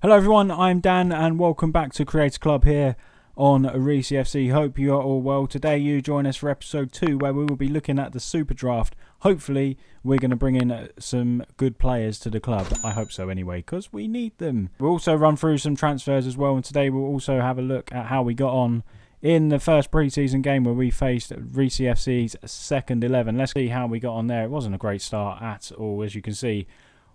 Hello everyone, I'm Dan and welcome back to Creator Club here on Reesy FC. Hope you are all well. Today you join us for episode 2 where we will be looking at the Superdraft. Hopefully we're going to bring in some good players to the club. I hope so anyway, because we need them. We'll also run through some transfers as well, and today we'll also have a look at how we got on in the first pre-season game where we faced Reesy FC's second 11. Let's see how we got on there. It wasn't a great start at all, as you can see.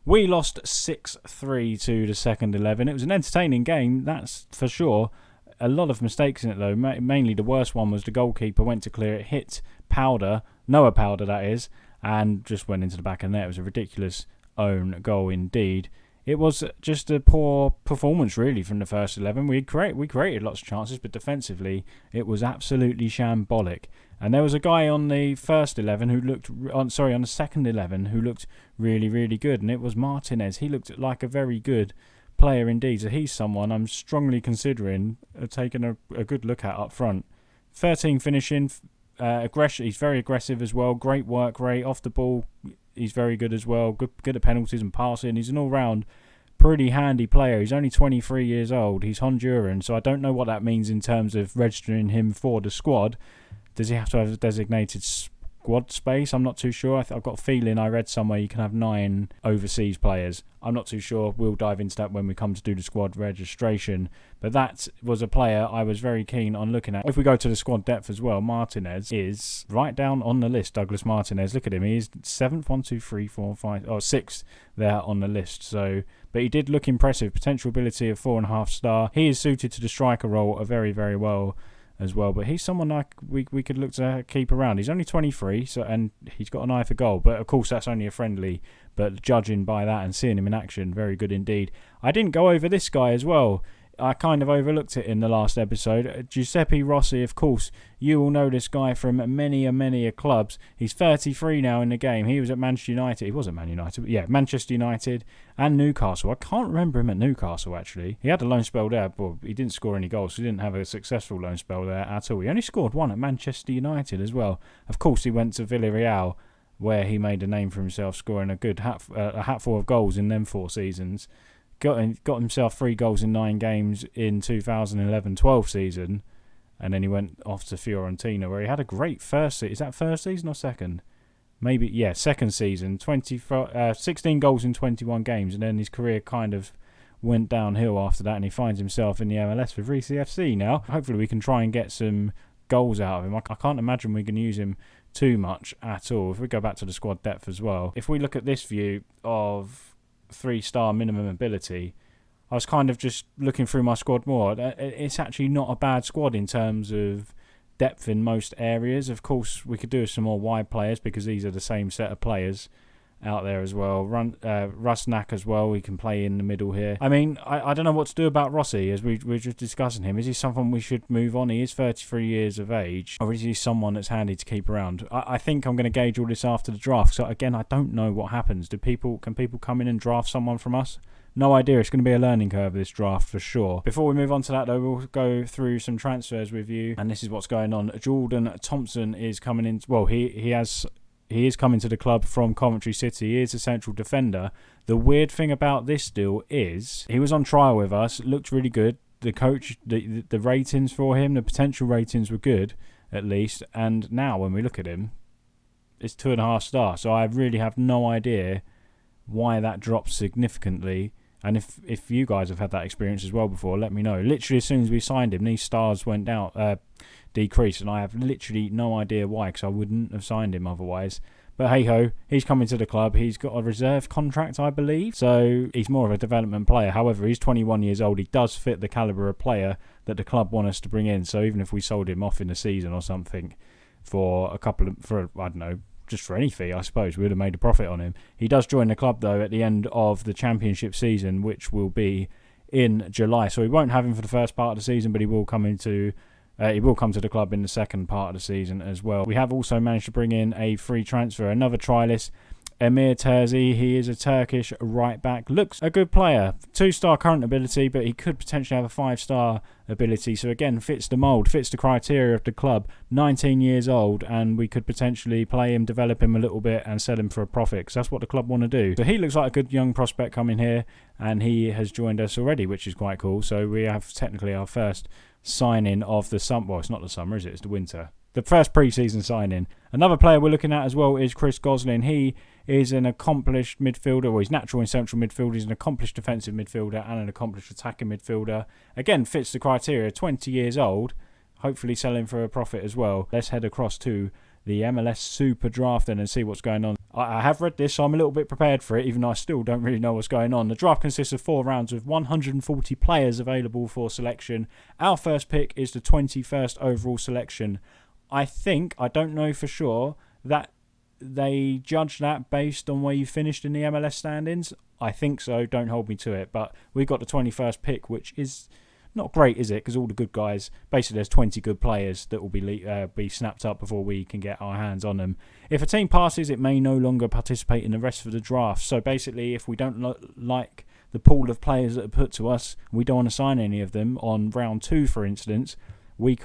We lost 6-3 to the second 11. It was an entertaining game, that's for sure. A lot of mistakes in it though. Mainly the worst one was the goalkeeper went to clear it, hit Noah Powder that is, and just went into the back of the net. It was a ridiculous own goal indeed. It was just a poor performance really from the first 11. We created lots of chances, but defensively it was absolutely shambolic. And there was a guy on the first 11 who looked, on the second 11 who looked really, really good, and it was Martinez. He looked like a very good player indeed. So he's someone I'm strongly considering taking a good look at up front. 13 finishing, aggression. He's very aggressive as well. Great work rate off the ball. He's very good as well. Good at penalties and passing. He's an all-round pretty handy player. He's only 23 years old. He's Honduran, so I don't know what that means in terms of registering him for the squad. Does he have to have a designated squad space? I'm not too sure. I've got a feeling I read somewhere you can have 9 overseas players. I'm not too sure. We'll dive into that when we come to do the squad registration. But that was a player I was very keen on looking at. If we go to the squad depth as well, Martinez is right down on the list. Douglas Martinez, look at him. He's 7th, 1, 2, 3, 4, 5, 6th there on the list. So, but he did look impressive. Potential ability of 4.5 star. He is suited to the striker role very, very well as well, but he's someone like we could look to keep around. He's only 23, and he's got an eye for goal, but of course that's only a friendly, but judging by that and seeing him in action, very good indeed. I didn't go over this guy as well. I kind of overlooked it in the last episode. Giuseppe Rossi, of course, you all know this guy from many clubs. He's 33 now in the game. He was at Manchester United. He was at Man United, but yeah, Manchester United and Newcastle. I can't remember him at Newcastle, actually. He had a loan spell there, but he didn't score any goals, so he didn't have a successful loan spell there at all. He only scored one at Manchester United as well. Of course, he went to Villarreal, where he made a name for himself, scoring a hatful of goals in them 4 seasons. Got himself 3 goals in 9 games in 2011-12 season, and then he went off to Fiorentina, where he had a great first season. Is that first season or second? Maybe, yeah, second season. 16 goals in 21 games, and then his career kind of went downhill after that, and he finds himself in the MLS with Reesy FC now. Hopefully we can try and get some goals out of him. I can't imagine we can use him too much at all. If we go back to the squad depth as well, if we look at this view of 3-star minimum ability, I was kind of just looking through my squad more. It's actually not a bad squad in terms of depth in most areas. Of course, we could do some more wide players because these are the same set of players out there as well. Rusnak as well, he can play in the middle here. I mean, I don't know what to do about Rossi, as we're just discussing him. Is he someone we should move on? He is 33 years of age, or is he someone that's handy to keep around? I think I'm going to gauge all this after the draft. So again, I don't know what happens. Can people come in and draft someone from us? No idea. It's going to be a learning curve, this draft, for sure. Before we move on to that, though, we'll go through some transfers with you. And this is what's going on. Jordan Thompson is coming in. Well, he is coming to the club from Coventry City. He is a central defender. The weird thing about this deal is he was on trial with us. Looked really good. The coach, the ratings for him, the potential ratings were good, at least. And now when we look at him, it's 2.5 stars. So I really have no idea why that dropped significantly. And if you guys have had that experience as well before, let me know. Literally, as soon as we signed him, these stars went down, decreased, and I have literally no idea why, because I wouldn't have signed him otherwise. But hey-ho, he's coming to the club. He's got a reserve contract, I believe, so he's more of a development player. However, he's 21 years old. He does fit the calibre of player that the club want us to bring in. So even if we sold him off in the season or something for I don't know, just for any fee, I suppose, we would have made a profit on him. He does join the club, though, at the end of the championship season, which will be in July. So we won't have him for the first part of the season, but he will come to the club in the second part of the season as well. We have also managed to bring in a free transfer, another trialist, Emir Terzi, he is a Turkish right back. Looks a good player. 2-star current ability, but he could potentially have a 5-star ability. So again, fits the mould, fits the criteria of the club. 19 years old, and we could potentially play him, develop him a little bit, and sell him for a profit, because that's what the club want to do. So he looks like a good young prospect coming here, and he has joined us already, which is quite cool. So we have technically our first signing of the summer. Well, it's not the summer, is it? It's the winter. The first pre-season signing. Another player we're looking at as well is Chris Goslin. He is an accomplished midfielder, or he's natural in central midfield. He's an accomplished defensive midfielder and an accomplished attacking midfielder. Again, fits the criteria. 20 years old. Hopefully selling for a profit as well. Let's head across to the MLS Superdraft then and see what's going on. I have read this, so I'm a little bit prepared for it, even though I still don't really know what's going on. The draft consists of 4 rounds with 140 players available for selection. Our first pick is the 21st overall selection. I don't know for sure, that they judge that based on where you finished in the MLS standings. I think so, don't hold me to it. But we've got the 21st pick, which is not great, is it? Because all the good guys, basically there's 20 good players that will be snapped up before we can get our hands on them. If a team passes, it may no longer participate in the rest of the draft. So basically, if we don't like the pool of players that are put to us, we don't want to sign any of them on round 2, for instance, we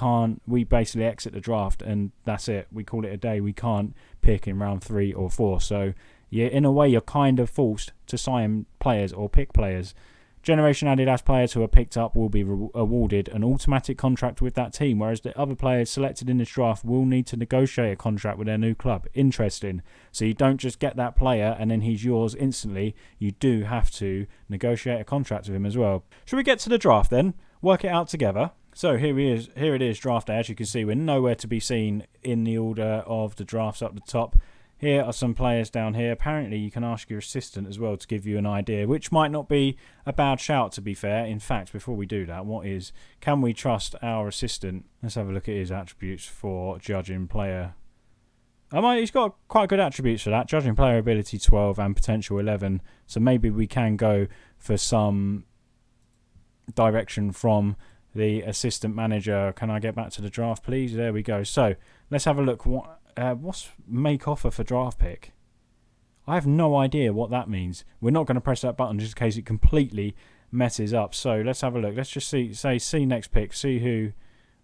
basically exit the draft, and that's it. We call it a day. We can't pick in round 3 or 4. So, yeah, in a way, you're kind of forced to sign players or pick players. Generation Adidas players who are picked up will be awarded an automatic contract with that team, whereas the other players selected in this draft will need to negotiate a contract with their new club. Interesting. So you don't just get that player and then he's yours instantly. You do have to negotiate a contract with him as well. Should we get to the draft then? Work it out together. So here it is, draft day. As you can see, we're nowhere to be seen in the order of the drafts up the top. Here are some players down here. Apparently, you can ask your assistant as well to give you an idea, which might not be a bad shout, to be fair. In fact, before we do that, can we trust our assistant? Let's have a look at his attributes for judging player. He's got quite good attributes for that. Judging player ability 12 and potential 11. So maybe we can go for some direction from the assistant manager. Can I get back to the draft, please? There we go. So let's have a look. What's make offer for draft pick? I have no idea what that means. We're not going to press that button just in case it completely messes up. So let's have a look. Let's just see next pick. See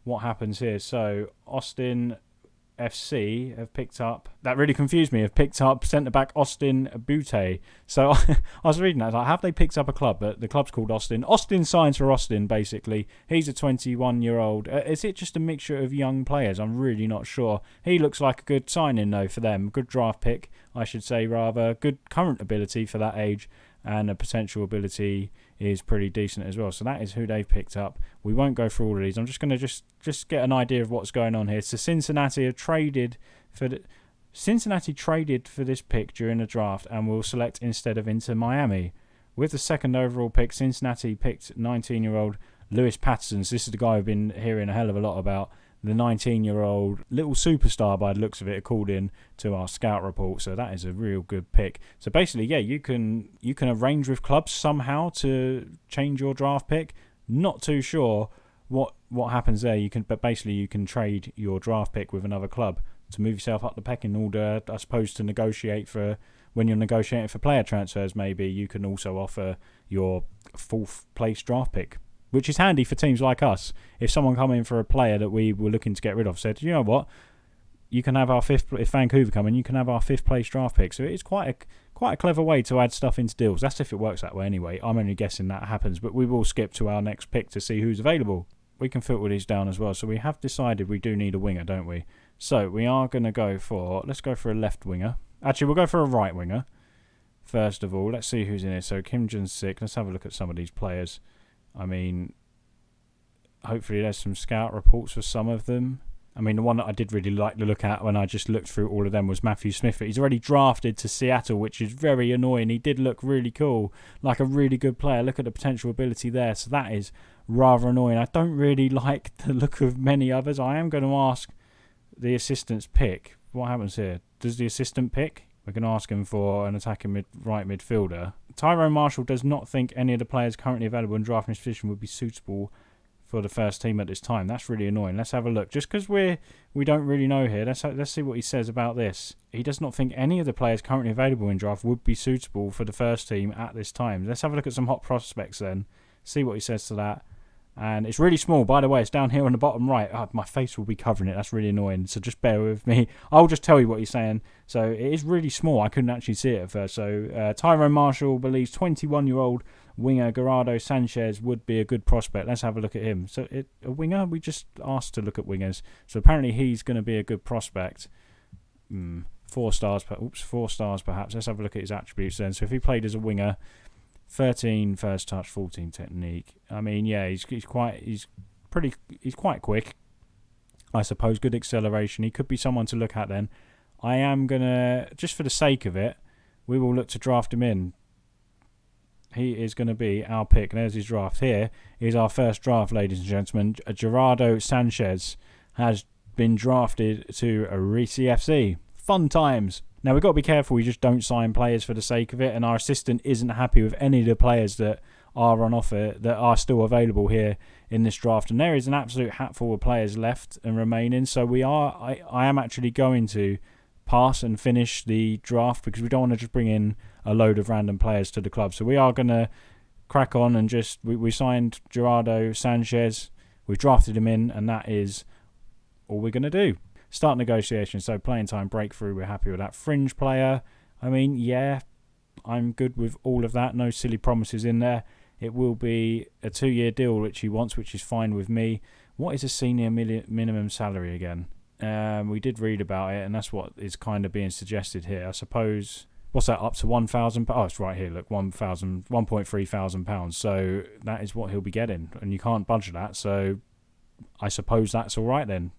what happens here. So Austin FC have picked up, that really confused me, have picked up centre-back Austin Butte. So I was reading that, like, have they picked up a club? But the club's called Austin. Austin signs for Austin, basically. He's a 21-year-old. Is it just a mixture of young players? I'm really not sure. He looks like a good signing, though, for them. Good draft pick, I should say, rather. Good current ability for that age. And a potential ability is pretty decent as well. So that is who they've picked up. We won't go through all of these. I'm just going to just get an idea of what's going on here. So Cincinnati have traded for this pick during the draft and will select instead of Inter Miami. With the second overall pick, Cincinnati picked 19-year-old Lewis Patterson. So this is the guy we've been hearing a hell of a lot about. The 19-year-old little superstar, by the looks of it, called in to our scout report. So that is a real good pick. So basically, yeah, you can arrange with clubs somehow to change your draft pick. Not too sure what happens there. But basically you can trade your draft pick with another club to move yourself up the pecking order. I suppose to negotiate for when you're negotiating for player transfers. Maybe you can also offer your 4th place draft pick, which is handy for teams like us. If someone come in for a player that we were looking to get rid of, said, you know what, you can have our 5th. If Vancouver come in, you can have our 5th place draft pick. So it's quite a clever way to add stuff into deals. That's if it works that way anyway. I'm only guessing that happens, but we will skip to our next pick to see who's available. We can filter these down as well. So we have decided we do need a winger, don't we? So we are going to let's go for a left winger. Actually, we'll go for a right winger. First of all, let's see who's in here. So Kim Jun-sik. Let's have a look at some of these players. I mean, hopefully there's some scout reports for some of them. I mean, the one that I did really like to look at when I just looked through all of them was Matthew Smith. But he's already drafted to Seattle, which is very annoying. He did look really cool, like a really good player. Look at the potential ability there. So that is rather annoying. I don't really like the look of many others. I am going to ask the assistant's pick. What happens here? Does the assistant pick? We can ask him for an attacking right midfielder. Tyrone Marshall does not think any of the players currently available in drafting this position would be suitable for the first team at this time. That's really annoying. Let's have a look. Just because we don't really know here, let's see what he says about this. He does not think any of the players currently available in draft would be suitable for the first team at this time. Let's have a look at some hot prospects then. See what he says to that. And it's really small, by the way. It's down here on the bottom right. Oh, my face will be covering it. That's really annoying. So just bear with me. I'll just tell you what he's saying. So it is really small. I couldn't actually see it at first. So Tyrone Marshall believes 21-year-old winger Gerardo Sanchez would be a good prospect. Let's have a look at him. So a winger? We just asked to look at wingers. So apparently he's going to be a good prospect. 4 stars. 4 stars perhaps. Let's have a look at his attributes then. So if he played as a winger, 13 first touch, 14 technique. I mean, yeah, he's quite quick. I suppose good acceleration. He could be someone to look at then. I am gonna, just for the sake of it, we will look to draft him in. He is going to be our pick. There's his draft. Here is our first draft, ladies and gentlemen. Gerardo Sanchez has been drafted to Reesy FC. Fun times. Now, we've got to be careful we just don't sign players for the sake of it, and our assistant isn't happy with any of the players that are on offer, that are still available here in this draft. And there is an absolute hatful of players left and remaining, so I am actually going to pass and finish the draft because we don't want to just bring in a load of random players to the club. So we are going to crack on and just, we signed Gerardo Sanchez, we've drafted him in, and that is all we're going to do. Start negotiations, so playing time breakthrough, we're happy with that. Fringe player, I mean, yeah, I'm good with all of that. No silly promises in there. It will be a 2-year deal, which he wants, which is fine with me. What is a senior minimum salary again? We did read about it, and that's what is kind of being suggested here. I suppose, what's that, up to £1,000? Oh, it's right here, look, £1,300. So that is what he'll be getting, and you can't budge that, so I suppose that's all right then.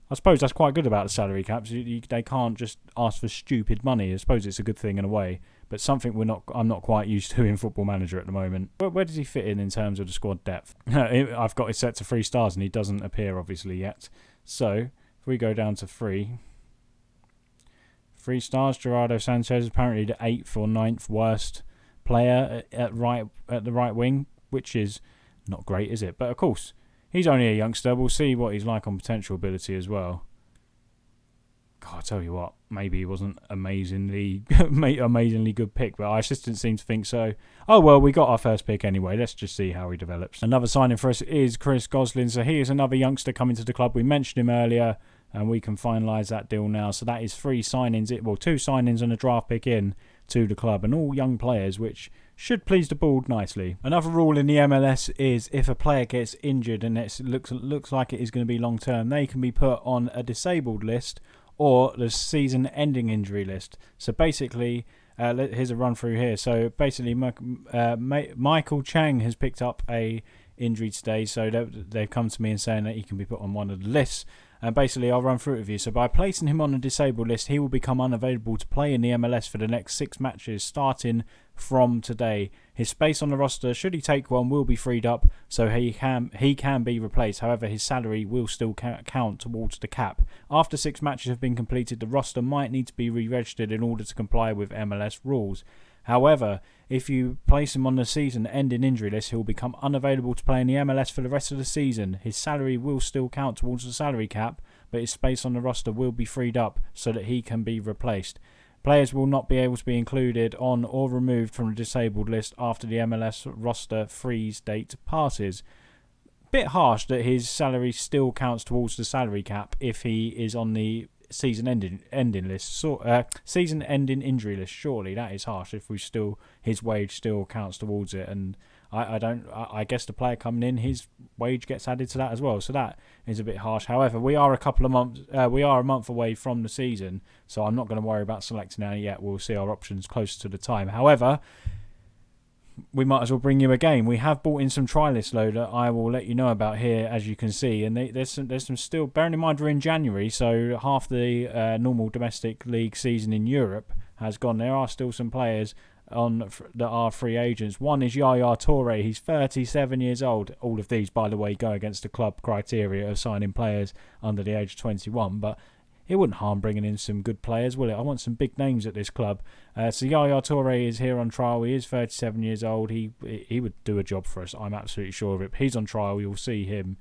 I suppose that's quite good about the salary caps. They can't just ask for stupid money. I suppose it's a good thing in a way, but something I'm not quite used to in Football Manager at the moment. Where does he fit in terms of the squad depth? I've got it set to 3 stars, and he doesn't appear obviously yet. So if we go down to 3 stars, Gerardo Sanchez is apparently the 8th or 9th worst player at the right wing, which is not great, is it? But of course, he's only a youngster. We'll see what he's like on potential ability as well. God, I tell you what, maybe he wasn't amazingly good pick, but our assistant seems to think so. Oh, well, we got our first pick anyway. Let's just see how he develops. Another signing for us is Chris Goslin. So he is another youngster coming to the club. We mentioned him earlier, and we can finalise that deal now. So that is 3 signings. Well, 2 signings and a draft pick in to the club, and all young players, which should please the board nicely. Another rule in the MLS is if a player gets injured and it looks like it is going to be long term, they can be put on a disabled list or the season ending injury list. So basically, here's a run through here. So basically, Michael Chang has picked up a injury today, so they've come to me and saying that he can be put on one of the lists. And basically, I'll run through it with you. So by placing him on a disabled list, he will become unavailable to play in the MLS for the next 6 matches, starting from today. His space on the roster, should he take one, will be freed up, so he can be replaced. However, his salary will still count towards the cap. After 6 matches have been completed, the roster might need to be re-registered in order to comply with MLS rules. However, if you place him on the season-ending injury list, he will become unavailable to play in the MLS for the rest of the season. His salary will still count towards the salary cap, but his space on the roster will be freed up so that he can be replaced. Players will not be able to be included on or removed from the disabled list after the MLS roster freeze date passes. Bit harsh that his salary still counts towards the salary cap if he is on the season-ending list, season-ending injury list. Surely that is harsh. If his wage still counts towards it, and I guess the player coming in, his wage gets added to that as well. So that is a bit harsh. However, we are a month away from the season, so I'm not going to worry about selecting any yet. We'll see our options closer to the time. However, we might as well bring you a game. We have bought in some trialists, though, that I will let you know about here, as you can see. And there's some still, bearing in mind we're in January, so half the normal domestic league season in Europe has gone. There are still some players on that are free agents. One is Yaya Toure. He's 37 years old. All of these, by the way, go against the club criteria of signing players under the age of 21. But it wouldn't harm bringing in some good players, will it? I want some big names at this club. So Yaya Toure is here on trial. He is 37 years old. He would do a job for us. I'm absolutely sure of it. He's on trial. You'll see him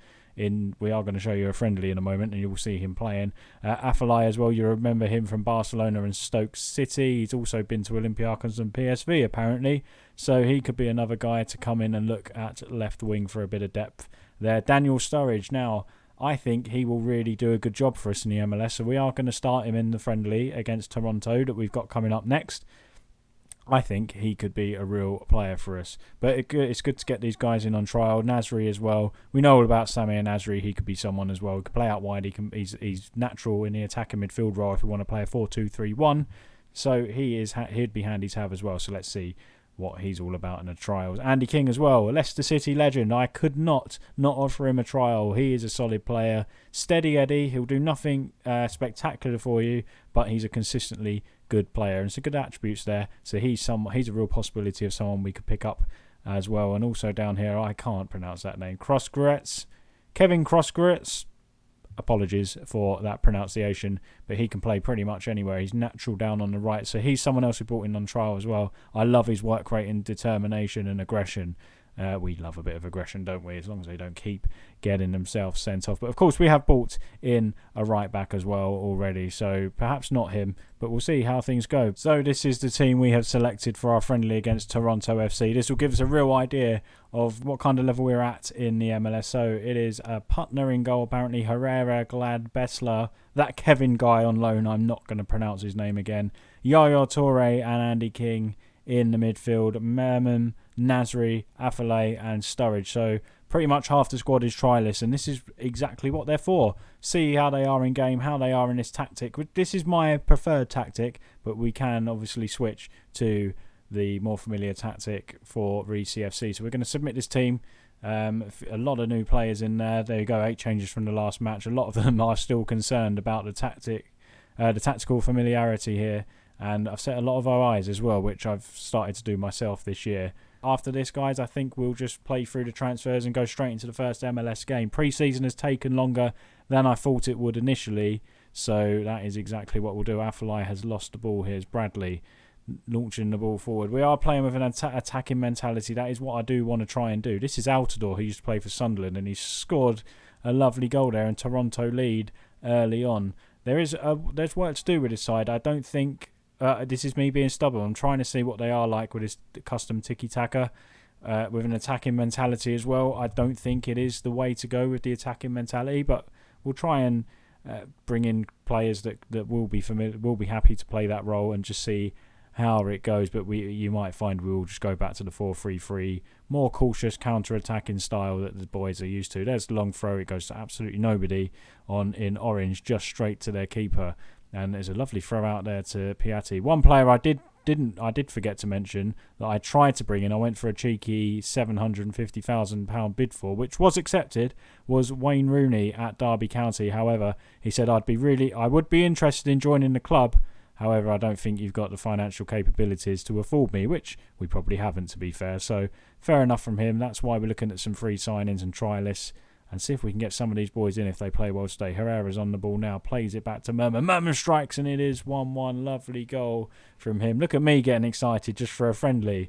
we are going to show you a friendly in a moment, and you will see him playing. Afellay as well, you remember him from Barcelona and Stoke City. He's also been to Olympiacos and PSV apparently, so he could be another guy to come in and look at left wing for a bit of depth there. Daniel Sturridge, now I think he will really do a good job for us in the MLS, so we are going to start him in the friendly against Toronto that we've got coming up next. I think he could be a real player for us. But it's good to get these guys in on trial. Nasri as well. We know all about Samir Nasri. He could be someone as well. He could play out wide. He's natural in the attacking midfield role if we want to play a 4-2-3-1. So he'd be handy to have as well. So let's see what he's all about in the trials. Andy King as well, a Leicester City legend. I could not offer him a trial. He is a solid player. Steady Eddie. He'll do nothing spectacular for you, but he's a consistently good player, and some good attributes there. So he's a real possibility of someone we could pick up as well. And also down here, I can't pronounce that name. Kevin Crossgretz. Apologies for that pronunciation, but he can play pretty much anywhere. He's natural down on the right, so he's someone else we brought in on trial as well. I love his work rate and determination and aggression. We love a bit of aggression, don't we? As long as they don't keep getting themselves sent off. But of course, we have brought in a right back as well already, so perhaps not him, but we'll see how things go. So this is the team we have selected for our friendly against Toronto FC. This will give us a real idea of what kind of level we're at in the MLS. So it is Putner in goal, apparently. Herrera, Glad, Bessler, that Kevin guy on loan, I'm not going to pronounce his name again. Yaya Toure and Andy King in the midfield. Merman, Nasri, Afellay and Sturridge. So pretty much half the squad is trialists, and this is exactly what they're for. See how they are in game, how they are in this tactic. This is my preferred tactic, but we can obviously switch to the more familiar tactic for Reesy FC. So we're going to submit this team. A lot of new players in there. There you go, 8 changes from the last match. A lot of them are still concerned about the tactical familiarity here. And I've set a lot of our eyes as well, which I've started to do myself this year. After this, guys, I think we'll just play through the transfers and go straight into the first MLS game. Pre-season has taken longer than I thought it would initially, so that is exactly what we'll do. Afellay has lost the ball. Here's Bradley launching the ball forward. We are playing with an attacking mentality. That is what I do want to try and do. This is Altidore, who used to play for Sunderland, and he scored a lovely goal there, and Toronto lead early on. There's work to do with this side. I don't think... this is me being stubborn. I'm trying to see what they are like with this custom tiki-taka, with an attacking mentality as well. I don't think it is the way to go with the attacking mentality, but we'll try and bring in players that will be familiar, will be happy to play that role, and just see how it goes. But you might find we'll just go back to the 4-3-3, more cautious counter-attacking style that the boys are used to. There's the long throw. It goes to absolutely nobody in orange, just straight to their keeper. And there's a lovely throw out there to Piatti. One player I did forget to mention that I tried to bring in, I went for a cheeky £750,000 bid for, which was accepted, was Wayne Rooney at Derby County. However, he said I would be interested in joining the club. However, I don't think you've got the financial capabilities to afford me, which we probably haven't, to be fair. So fair enough from him. That's why we're looking at some free signings and trialists, and see if we can get some of these boys in if they play well today. Herrera's on the ball now, plays it back to Merman. Merman strikes, and it is 1-1. Lovely goal from him. Look at me getting excited just for a friendly.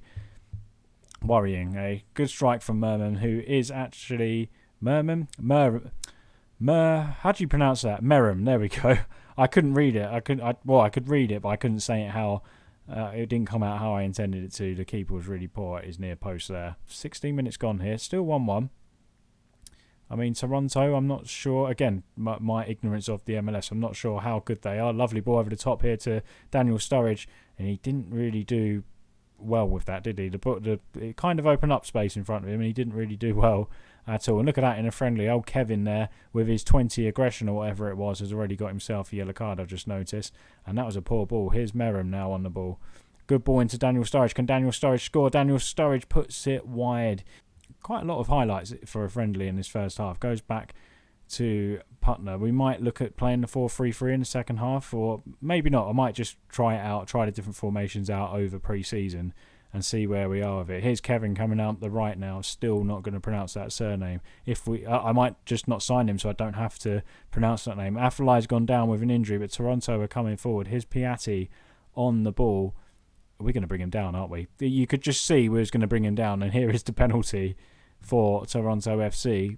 Worrying, eh? Good strike from Merman, who is actually... Merman? How do you pronounce that? Merrim, there we go. I couldn't read it. I could read it, but I couldn't say it how... it didn't come out how I intended it to. The keeper was really poor at his near post there. 16 minutes gone here. Still 1-1. I mean, Toronto, I'm not sure. Again, my ignorance of the MLS, I'm not sure how good they are. Lovely ball over the top here to Daniel Sturridge, and he didn't really do well with that, did he? It kind of opened up space in front of him, and he didn't really do well at all. And look at that in a friendly. Old Kevin there, with his 20 aggression or whatever it was, has already got himself a yellow card, I've just noticed. And that was a poor ball. Here's Merrim now on the ball. Good ball into Daniel Sturridge. Can Daniel Sturridge score? Daniel Sturridge puts it wide. Quite a lot of highlights for a friendly in this first half. Goes back to Putner. We might look at playing the 4-3-3 in the second half, or maybe not. I might just try it out, try the different formations out over pre-season, and see where we are with it. Here's Kevin coming out the right now. Still not going to pronounce that surname. I might just not sign him so I don't have to pronounce that name. Afellai's gone down with an injury, but Toronto are coming forward. Here's Piatti on the ball. We're going to bring him down, aren't we? You could just see we was going to bring him down, and here is the penalty for Toronto FC.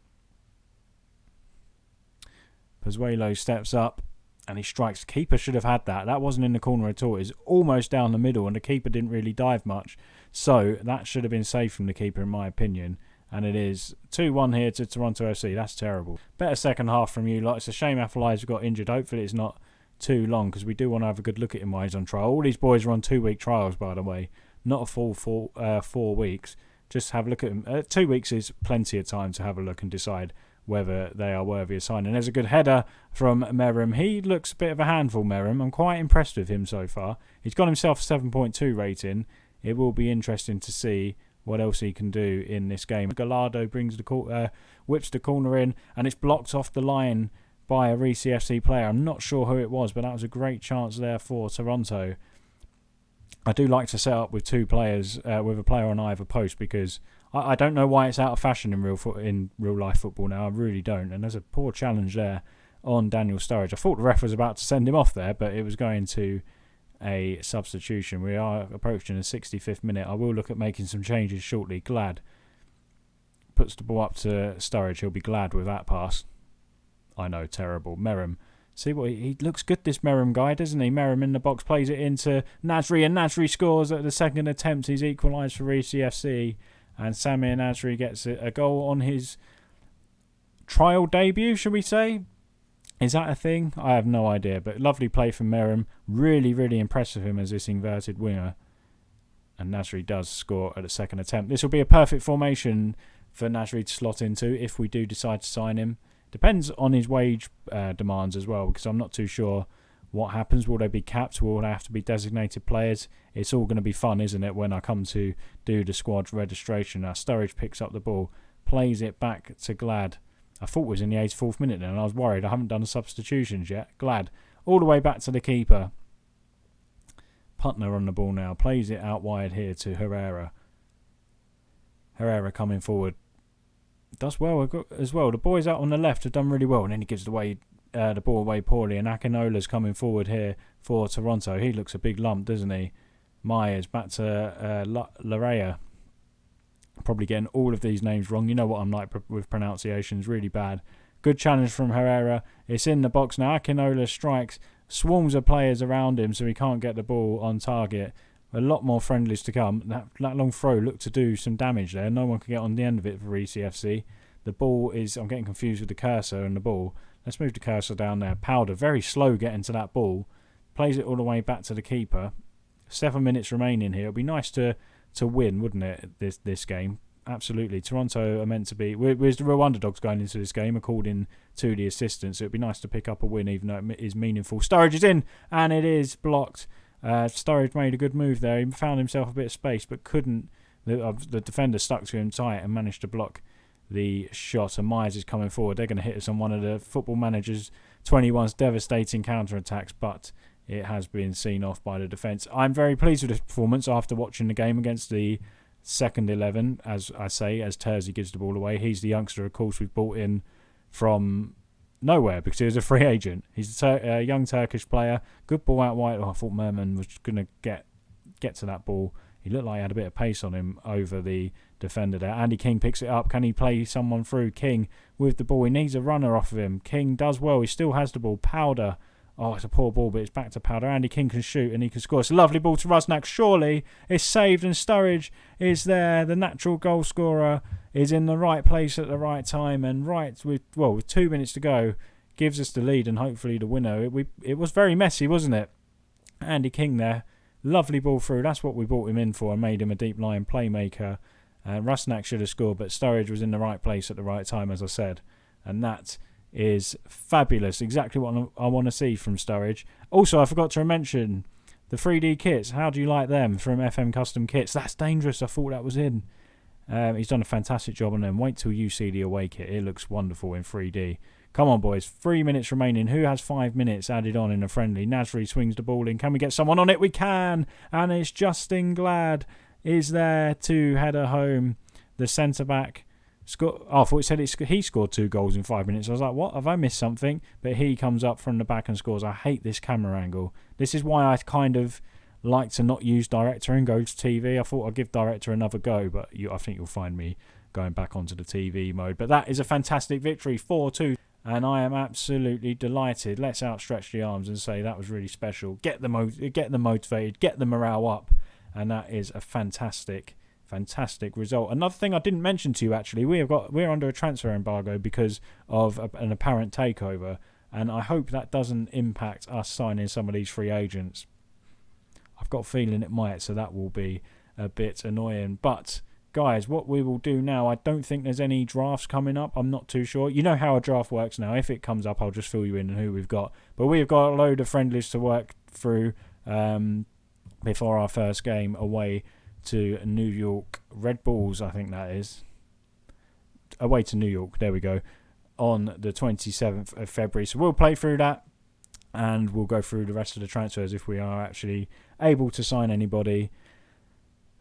Pozuelo steps up and he strikes. The keeper should have had that. That wasn't in the corner at all. It's almost down the middle, and the keeper didn't really dive much. So that should have been safe from the keeper, in my opinion. And it is 2-1 here to Toronto FC. That's terrible. Better second half from you lot. It's a shame Afellai's got injured. Hopefully it's not too long, because we do want to have a good look at him while he's on trial. All these boys are on 2-week trials, by the way. Not a full 4 weeks. Just have a look at him. 2 weeks is plenty of time to have a look and decide whether they are worthy of signing. There's a good header from Merrim. He looks a bit of a handful, Merrim. I'm quite impressed with him so far. He's got himself a 7.2 rating. It will be interesting to see what else he can do in this game. Gallardo brings whips the corner in, and it's blocked off the line by a Reesy FC player. I'm not sure who it was, but that was a great chance there for Toronto. I do like to set up with two players, with a player on either post, because I don't know why it's out of fashion in real life football now. I really don't. And there's a poor challenge there on Daniel Sturridge. I thought the ref was about to send him off there, but it was going to a substitution. We are approaching the 65th minute. I will look at making some changes shortly. Glad puts the ball up to Sturridge. He'll be glad with that pass. I know, terrible. Merrim. See what he looks good, this Merrim guy, doesn't he? Merrim in the box, plays it into Nasri, and Nasri scores at the second attempt. He's equalised for Reesy FC, and Samir Nasri gets a goal on his trial debut, should we say? Is that a thing? I have no idea, but lovely play from Merrim. Really, really impressed with him as this inverted winger. And Nasri does score at the second attempt. This will be a perfect formation for Nasri to slot into if we do decide to sign him. Depends on his wage demands as well, because I'm not too sure what happens. Will they be capped? Will they have to be designated players? It's all going to be fun, isn't it, when I come to do the squad registration. Now Sturridge picks up the ball, plays it back to Glad. I thought it was in the 84th minute then, and I was worried. I haven't done the substitutions yet. Glad. All the way back to the keeper. Putner on the ball now. Plays it out wide here to Herrera. Herrera coming forward. Does well as well. The boys out on the left have done really well, and then he gives the ball away poorly, and Akinola's coming forward here for Toronto. He looks a big lump, doesn't he? Myers back to Larea. Probably getting all of these names wrong. You know what I'm like with pronunciations, really bad. Good challenge from Herrera. It's in the box now. Akinola strikes. Swarms of players around him, so he can't get the ball on target. A lot more friendlies to come. That long throw looked to do some damage there. No one could get on the end of it for Reesy FC. The ball is... I'm getting confused with the cursor and the ball. Let's move the cursor down there. Powder, very slow getting to that ball. Plays it all the way back to the keeper. 7 minutes remaining here. It'll be nice to win, wouldn't it, this game? Absolutely. Toronto are meant to be... We're the real underdogs going into this game, according to the assistants. So it'd be nice to pick up a win, even though it is meaningful. Sturridge is in, and it is blocked. Sturridge made a good move there. He found himself a bit of space, but couldn't. The defender stuck to him tight and managed to block the shot. And Myers is coming forward. They're going to hit us on one of the Football Manager's 21's devastating counter-attacks, but it has been seen off by the defence. I'm very pleased with this performance after watching the game against the second 11, as I say, as Terzi gives the ball away. He's the youngster, of course, we've brought in from nowhere because he was a free agent. He's a young Turkish player. Good ball out wide. Oh, I thought Merman was going to get to that ball. He looked like he had a bit of pace on him over the defender there. Andy King picks it up. Can he play someone through? King with the ball. He needs a runner off of him. King does well. He still has the ball. Powder. Oh, it's a poor ball, but it's back to Powder. Andy King can shoot and he can score. It's a lovely ball to Rusnak. Surely it's saved and Sturridge is there. The natural goal scorer is in the right place at the right time and with 2 minutes to go gives us the lead and hopefully the winner. It was very messy, wasn't it? Andy King there. Lovely ball through. That's what we brought him in for and made him a deep line playmaker. Rusnak should have scored, but Sturridge was in the right place at the right time, as I said. And that is fabulous. Exactly what I want to see from Sturridge. Also, I forgot to mention the 3D kits. How do you like them from FM Custom Kits? That's dangerous. I thought that was in. He's done a fantastic job on them. Wait till you see the away kit. It looks wonderful in 3D. Come on, boys. 3 minutes remaining. Who has 5 minutes added on in a friendly? Nasri swings the ball in. Can we get someone on it? We can. And it's Justin Glad. is there to header home. The centre-back scored. Oh, I thought it said he scored 2 goals in 5 minutes. I was like, what? Have I missed something? But he comes up from the back and scores. I hate this camera angle. This is why I kind of like to not use director and go to TV. I thought I'd give director another go, but I think you'll find me going back onto the TV mode. But that is a fantastic victory, 4-2. And I am absolutely delighted. Let's outstretch the arms and say that was really special. Get them motivated, get the morale up. And that is a fantastic result. Another thing I didn't mention to you, actually, we're under a transfer embargo because of an apparent takeover. And I hope that doesn't impact us signing some of these free agents. I've got a feeling it might, so that will be a bit annoying. But guys, what we will do now, I don't think there's any drafts coming up. I'm not too sure. You know how a draft works now. If it comes up, I'll just fill you in on who we've got. But we've got a load of friendlies to work through before our first game away to New York Red Bulls, I think that is. Away to New York, there we go, on the 27th of February. So we'll play through that and we'll go through the rest of the transfers if we are actually able to sign anybody.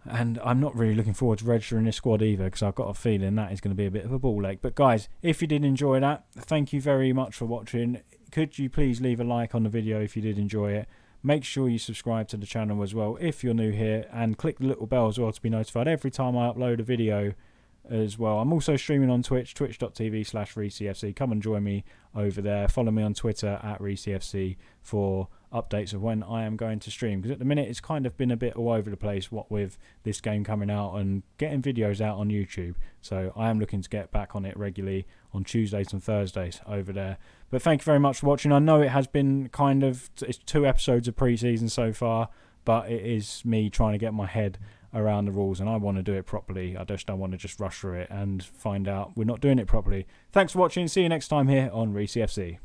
And I'm not really looking forward to registering this squad either because I've got a feeling that is going to be a bit of a ball ache. But guys, if you did enjoy that, thank you very much for watching. Could you please leave a like on the video if you did enjoy it? Make sure you subscribe to the channel as well if you're new here, and click the little bell as well to be notified every time I upload a video as well. I'm also streaming on Twitch, twitch.tv/Reesy FC. Come and join me over there. Follow me on Twitter @Reesy FC for updates of when I am going to stream, because at the minute it's kind of been a bit all over the place, what with this game coming out and getting videos out on YouTube. So I am looking to get back on it regularly on Tuesdays and Thursdays over there. But thank you very much for watching. I know it has been it's 2 episodes of pre-season so far, but it is me trying to get my head around the rules, and I want to do it properly. I just don't want to just rush through it and find out we're not doing it properly. Thanks for watching. See you next time here on Reesy FC.